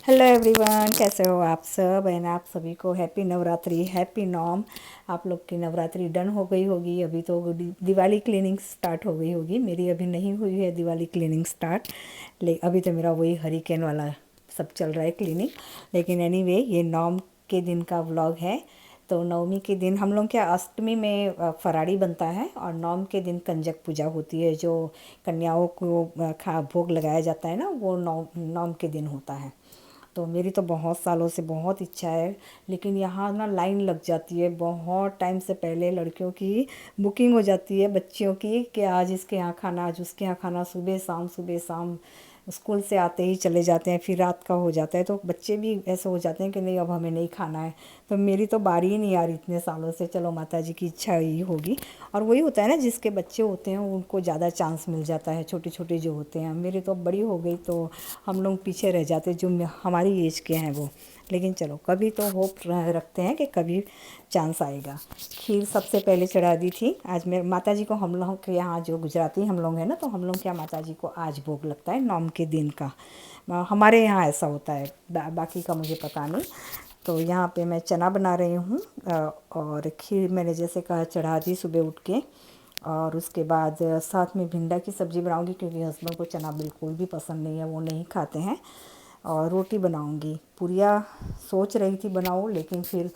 Hello everyone, कैसे हो आप सब। एंड आप सभी को हैप्पी नवरात्रि, हैप्पी नॉम। आप लोग की नवरात्रि डन हो गई होगी। अभी तो दिवाली क्लीनिंग स्टार्ट हो गई होगी। मेरी अभी नहीं हुई है दिवाली क्लीनिंग स्टार्ट। अभी तो मेरा वही हरिकेन वाला सब चल रहा है क्लीनिंग। लेकिन एनीवे ये नॉम के दिन का व्लॉग है। तो नवमी के दिन हम लोग क्या अष्टमी में फराड़ी बनता है और नौम के दिन कंजक पूजा होती है। जो कन्याओं को खा भोग लगाया जाता है ना, वो नौम के दिन होता है। तो मेरी तो बहुत सालों से बहुत इच्छा है, लेकिन यहाँ ना लाइन लग जाती है। बहुत टाइम से पहले लड़कियों की बुकिंग हो जाती है, बच्चियों की, कि आज इसके यहाँ खाना, आज उसके यहाँ खाना। सुबह शाम स्कूल से आते ही चले जाते हैं, फिर रात का हो जाता है। तो बच्चे भी ऐसे हो जाते हैं कि नहीं अब हमें नहीं खाना है। तो मेरी तो बारी ही नहीं आ रही इतने सालों से। चलो माता जी की इच्छा ही होगी। और वही होता है ना, जिसके बच्चे होते हैं उनको ज़्यादा चांस मिल जाता है। छोटे छोटे जो होते हैं, मेरी तो अब बड़ी हो गई तो हम लोग पीछे रह जाते जो हमारी एज के हैं वो। लेकिन चलो कभी तो होप रखते हैं कि कभी चांस आएगा। खीर सबसे पहले चढ़ा दी थी आज मेरे माता जी को। हम लोग के यहाँ जो गुजराती हम लोग हैं ना, तो हम लोग क्या माता जी को आज भोग लगता है नौम के दिन का। हमारे यहाँ ऐसा होता है, बाकी का मुझे पता नहीं। तो यहाँ पे मैं चना बना रही हूँ और खीर मैंने जैसे कहा चढ़ा दी सुबह उठ के। और उसके बाद साथ में भिंडा की सब्ज़ी बनाऊंगी, क्योंकि हस्बैंड को चना बिल्कुल भी पसंद नहीं है, वो नहीं खाते हैं। और रोटी बनाऊंगी। पूरियाँ सोच रही थी बनाऊँ, लेकिन फिर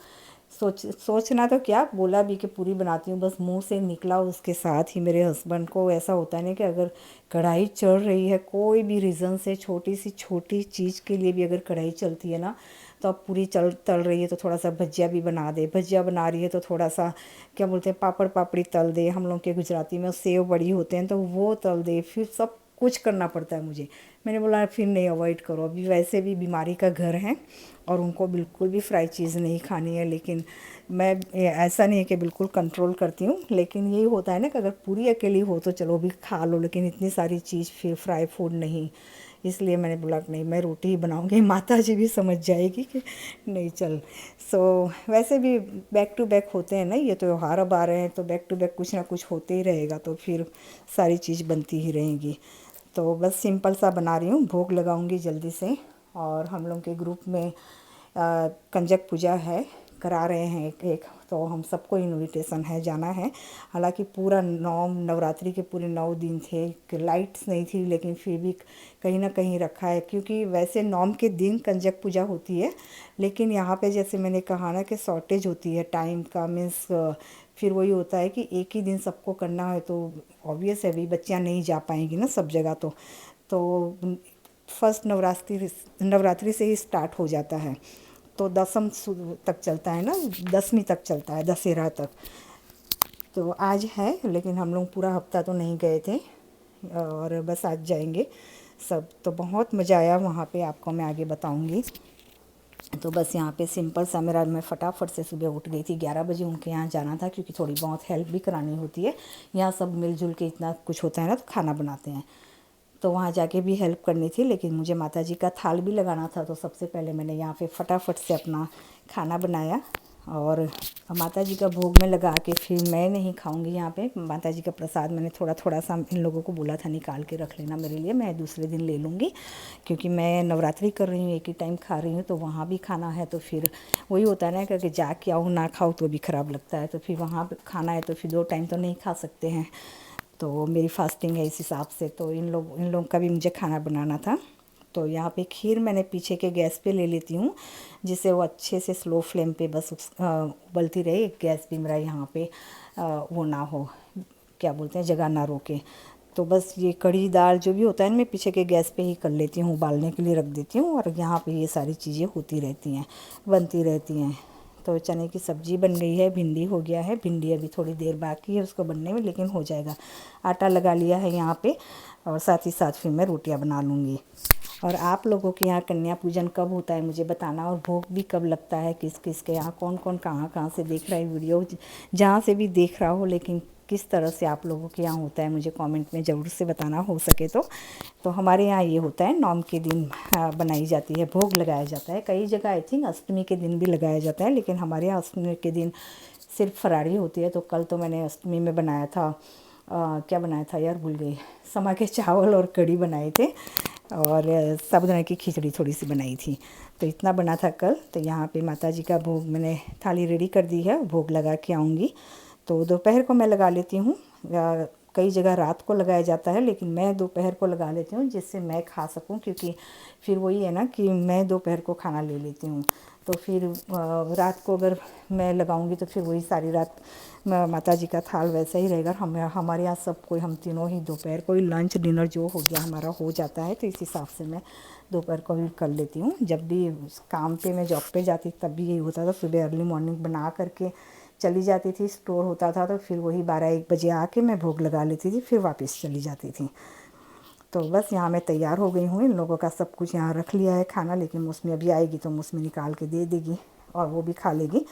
सोचना तो क्या, बोला भी कि पूरी बनाती हूँ, बस मुंह से निकला उसके साथ ही मेरे हस्बैंड को ऐसा होता है ना कि अगर कढ़ाई चढ़ रही है कोई भी रीज़न से, छोटी सी छोटी चीज़ के लिए भी अगर कढ़ाई चलती है ना, तो अब पूरी तल रही है तो थोड़ा सा भजिया भी बना दे, भजिया बना रही है तो थोड़ा सा क्या बोलते हैं पापड़ पापड़ी तल दे। हम लोग के गुजराती में सेव बड़ी होते हैं तो वो तल दे, फिर सब कुछ करना पड़ता है मुझे। मैंने बोला फिर नहीं, अवॉइड करो, अभी वैसे भी बीमारी का घर है और उनको बिल्कुल भी फ्राई चीज़ नहीं खानी है। लेकिन मैं ऐसा नहीं है कि बिल्कुल कंट्रोल करती हूँ, लेकिन यही होता है ना कि अगर पूरी अकेली हो तो चलो भी खा लो, लेकिन इतनी सारी चीज़ फिर फ्राई फूड नहीं। इसलिए मैंने बोला कि नहीं, मैं रोटी ही बनाऊंगी। माता जी भी समझ जाएगी कि नहीं चल। सो वैसे भी बैक टू बैक होते हैं ना, ये त्यौहार अब आ रहे हैं तो बैक टू बैक कुछ ना कुछ होते ही रहेगा, तो फिर सारी चीज़ बनती ही रहेंगी। तो बस सिंपल सा बना रही हूँ, भोग लगाऊंगी जल्दी से। और हम लोग के ग्रुप में कंजक पूजा है, करा रहे हैं एक तो हम सबको इनविटेशन है, जाना है। हालांकि पूरा नवरात्रि के पूरे 9 दिन थे कि लाइट्स नहीं थी, लेकिन फिर भी कहीं ना कहीं रखा है, क्योंकि वैसे नौम के दिन कंजक पूजा होती है। लेकिन यहाँ पे जैसे मैंने कहा ना कि शॉर्टेज होती है टाइम का, मीन्स फिर वही होता है कि एक ही दिन सबको करना है, तो ऑब्वियस है, अभी बच्चियाँ नहीं जा पाएंगी ना सब जगह। तो फर्स्ट नवरात्रि से ही स्टार्ट हो जाता है, तो तक चलता है ना, 10वीं तक चलता है, दशहरा तक। तो आज है, लेकिन हम लोग पूरा हफ्ता तो नहीं गए थे और बस आज जाएंगे सब। तो बहुत मज़ा आया वहाँ पे, आपको मैं आगे बताऊँगी। तो बस यहाँ पे सिंपल सा मेरा, मैं फटाफट से सुबह उठ गई थी, 11 बजे उनके यहाँ जाना था, क्योंकि थोड़ी बहुत हेल्प भी करानी होती है। यहाँ सब मिलजुल के इतना कुछ होता है ना, तो खाना बनाते हैं, तो वहाँ जाके भी हेल्प करनी थी। लेकिन मुझे माता जी का थाल भी लगाना था, तो सबसे पहले मैंने यहाँ पे फटाफट से अपना खाना बनाया। और माता जी का भोग में लगा के फिर मैं नहीं खाऊंगी। यहाँ पे माता जी का प्रसाद मैंने थोड़ा थोड़ा सा इन लोगों को बोला था निकाल के रख लेना मेरे लिए, मैं दूसरे दिन ले लूँगी, क्योंकि मैं नवरात्रि कर रही हूँ, एक ही टाइम खा रही हूँ, तो वहाँ भी खाना है। तो फिर वही होता है ना, क्योंकि जाके आओ ना खाओ तो भी ख़राब लगता है, तो फिर वहाँ पर खाना है तो फिर 2 टाइम तो नहीं खा सकते हैं। तो मेरी फास्टिंग है इस हिसाब से, तो इन लोग का भी मुझे खाना बनाना था। तो यहाँ पे खीर मैंने पीछे के गैस पे ले लेती हूँ, जिससे वो अच्छे से स्लो फ्लेम पे बस उबलती रहे। गैस भी मेरा यहाँ पे वो ना हो, क्या बोलते हैं, जगह ना रोके। तो बस ये कढ़ी दाल जो भी होता है ना, मैं पीछे के गैस पे ही कर लेती हूँ, उबालने के लिए रख देती हूँ, और यहाँ पे ये सारी चीज़ें होती रहती हैं, बनती रहती हैं। तो चने की सब्ज़ी बन गई है, भिंडी हो गया है, भिंडी अभी थोड़ी देर बाकी है उसको बनने में, लेकिन हो जाएगा। आटा लगा लिया है यहाँ पे, और साथ ही साथ फिर मैं रोटियाँ बना लूँगी। और आप लोगों के यहाँ कन्या पूजन कब होता है मुझे बताना, और भोग भी कब लगता है, किस किस के यहाँ, कौन कौन कहाँ कहाँ से देख रहा है वीडियो, जहाँ से भी देख रहा हो, लेकिन किस तरह से आप लोगों के यहाँ होता है मुझे कमेंट में ज़रूर से बताना, हो सके तो। तो हमारे यहाँ ये होता है, नौम के दिन बनाई जाती है, भोग लगाया जाता है। कई जगह आई थिंक अष्टमी के दिन भी लगाया जाता है, लेकिन हमारे यहाँ अष्टमी के दिन सिर्फ फरारी होती है। तो कल तो मैंने अष्टमी में बनाया था क्या बनाया था यार, भूल गई, समा के चावल और कढ़ी बनाए थे। और साबूदाना की खिचड़ी थोड़ी सी बनाई थी। तो इतना बना था कल। तो यहाँ पे माता जी का भोग मैंने थाली रेडी कर दी है, भोग लगा के आऊँगी। तो दोपहर को मैं लगा लेती हूँ, कई जगह रात को लगाया जाता है, लेकिन मैं दोपहर को लगा लेती हूँ जिससे मैं खा सकूँ, क्योंकि फिर वही है ना कि मैं दोपहर को खाना ले लेती हूँ। तो फिर रात को अगर मैं लगाऊंगी तो फिर वही सारी रात माता जी का थाल वैसा ही रहेगा। हमारे यहाँ सब कोई, हम तीनों ही दोपहर को ही लंच डिनर जो हो गया हमारा हो जाता है। तो इस हिसाब से मैं दोपहर को भी कर लेती हूँ। जब भी काम पे मैं जॉब पे जाती तब भी यही होता था, सुबह अर्ली मॉर्निंग बना करके चली जाती थी, स्टोर होता था, तो फिर वही 12-1 बजे आके मैं भोग लगा लेती थी, फिर वापस चली जाती थी। तो बस यहाँ मैं तैयार हो गई हूँ, इन लोगों का सब कुछ यहाँ रख लिया है खाना, लेकिन मौसमी अभी आएगी तो मौसमी निकाल के दे देगी और वो भी खा लेगी।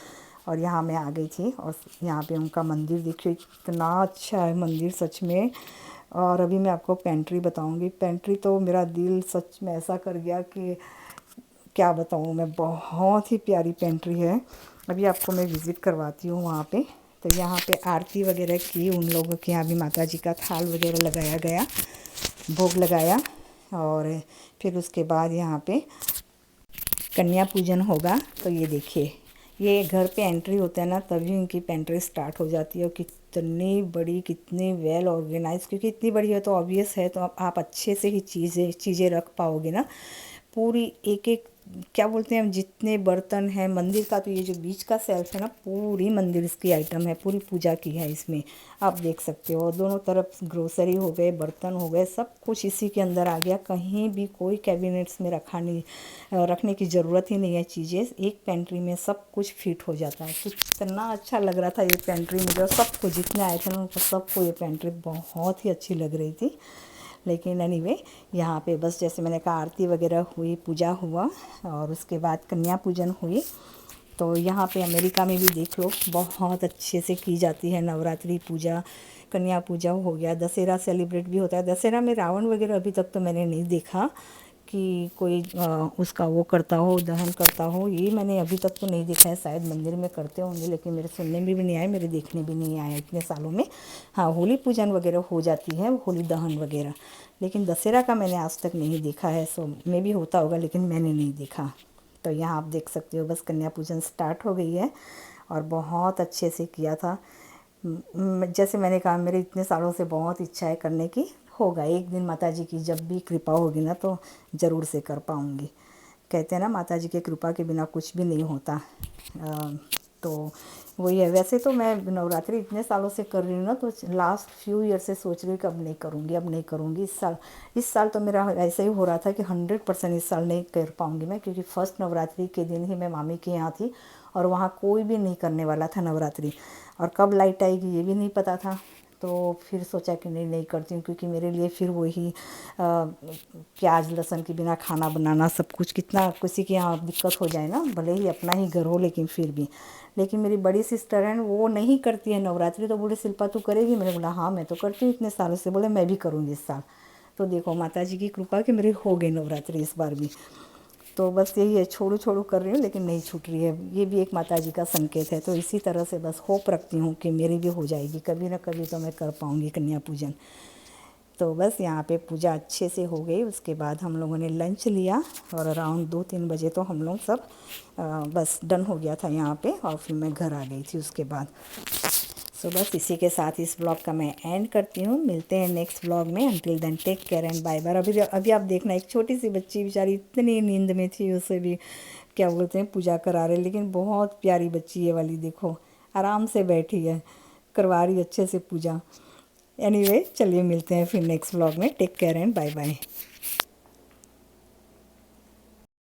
और यहाँ मैं आ गई थी और यहाँ पे उनका मंदिर देखिए, इतना अच्छा है मंदिर सच में। और अभी मैं आपको पेंट्री बताऊँगी। पेंट्री तो मेरा दिल सच में ऐसा कर गया कि क्या बताऊँ मैं, बहुत ही प्यारी पेंट्री है। अभी आपको मैं विज़िट करवाती हूँ वहाँ पे। तो यहाँ पे आरती वगैरह की, उन लोगों के यहाँ भी माता जी का थाल वगैरह लगाया गया, भोग लगाया। और फिर उसके बाद यहाँ पे कन्या पूजन होगा। तो ये देखिए, ये घर पे एंट्री होता है ना, तभी उनकी पेंट्री स्टार्ट हो जाती है। और कितनी बड़ी, कितनी वेल ऑर्गेनाइज, क्योंकि इतनी बड़ी है तो ऑब्वियस है, तो आप अच्छे से ही चीज़ें रख पाओगे ना। पूरी एक एक, क्या बोलते हैं, जितने बर्तन हैं मंदिर का, तो ये जो बीच का सेल्फ है ना, पूरी मंदिर इसकी आइटम है, पूरी पूजा की है इसमें, आप देख सकते हो। और दोनों तरफ ग्रोसरी हो गए, बर्तन हो गए, सब कुछ इसी के अंदर आ गया। कहीं भी कोई कैबिनेट्स में रखने की ज़रूरत ही नहीं है चीज़ें, एक पेंट्री में सब कुछ फिट हो जाता है। कितना अच्छा लग रहा था ये पेंट्री मुझे, और सबको जितने आए थे ना उनको सबको ये पेंट्री बहुत ही अच्छी लग रही थी। लेकिन एनीवे यहाँ पे बस जैसे मैंने कहा, आरती वगैरह हुई, पूजा हुआ और उसके बाद कन्या पूजन हुई। तो यहाँ पे अमेरिका में भी देख लो, बहुत अच्छे से की जाती है नवरात्रि पूजा। कन्या पूजा हो गया, दशहरा सेलिब्रेट भी होता है। दशहरा में रावण वगैरह अभी तक तो मैंने नहीं देखा कि कोई उसका वो करता हो, दहन करता हो, ये मैंने अभी तक तो नहीं देखा है। शायद मंदिर में करते होंगे, लेकिन मेरे सुनने में भी नहीं आया, मेरे देखने भी नहीं आया इतने सालों में। हाँ, होली पूजन वगैरह हो जाती है, होली दहन वगैरह, लेकिन दशहरा का मैंने आज तक नहीं देखा है। सो मे भी होता होगा, लेकिन मैंने नहीं देखा। तो यहाँ आप देख सकते हो, बस कन्या पूजन स्टार्ट हो गई है और बहुत अच्छे से किया था। जैसे मैंने कहा, मेरे इतने सालों से बहुत इच्छा है करने की, होगा एक दिन माता जी की जब भी कृपा होगी ना, तो ज़रूर से कर पाऊँगी। कहते हैं ना, माता जी की कृपा के बिना कुछ भी नहीं होता। तो वही है। वैसे तो मैं नवरात्रि इतने सालों से कर रही हूँ ना, तो लास्ट फ्यू ईयर से सोच रही हूँ कि अब नहीं करूँगी, अब नहीं करूँगी। इस साल तो मेरा ऐसा ही हो रहा था कि 100% इस साल नहीं कर पाऊँगी मैं, क्योंकि फर्स्ट नवरात्रि के दिन ही मैं मामी के यहाँ थी और वहाँ कोई भी नहीं करने वाला था नवरात्रि, और कब लाइट आएगी ये भी नहीं पता था। तो फिर सोचा कि नहीं करती हूँ, क्योंकि मेरे लिए फिर वही प्याज लहसुन के बिना खाना बनाना, सब कुछ, कितना किसी के यहाँ दिक्कत हो जाए ना, भले ही अपना ही घर हो, लेकिन फिर भी। लेकिन मेरी बड़ी सिस्टर है, वो नहीं करती है नवरात्रि, तो बोले शिल्पा तू करेगी? मैंने बोला हाँ मैं तो करती हूँ इतने सालों से। बोले मैं भी करूँगी इस साल। तो देखो माता जी की कृपा कि मेरी हो गई नवरात्रि इस बार भी। तो बस यही है, छोड़ू छोड़ू कर रही हूँ लेकिन नहीं छूट रही है। ये भी एक माता जी का संकेत है। तो इसी तरह से बस होप रखती हूँ कि मेरी भी हो जाएगी, कभी ना कभी तो मैं कर पाऊँगी कन्या पूजन। तो बस यहाँ पे पूजा अच्छे से हो गई। उसके बाद हम लोगों ने लंच लिया और अराउंड 2-3 बजे तो हम लोग सब बस डन हो गया था यहाँ पे, और फिर मैं घर आ गई थी उसके बाद। सो बस इसी के साथ इस ब्लॉग का मैं एंड करती हूँ। मिलते हैं नेक्स्ट ब्लॉग में। Until then take care and bye bye. अभी आप देखना, एक छोटी सी बच्ची बेचारी इतनी नींद में थी, उसे भी क्या बोलते हैं पूजा करा रहे, लेकिन बहुत प्यारी बच्ची ये वाली, देखो आराम से बैठी है, करवा रही अच्छे से पूजा। एनीवे चलिए मिलते हैं फिर नेक्स्ट व्लॉग में। Take care and bye bye.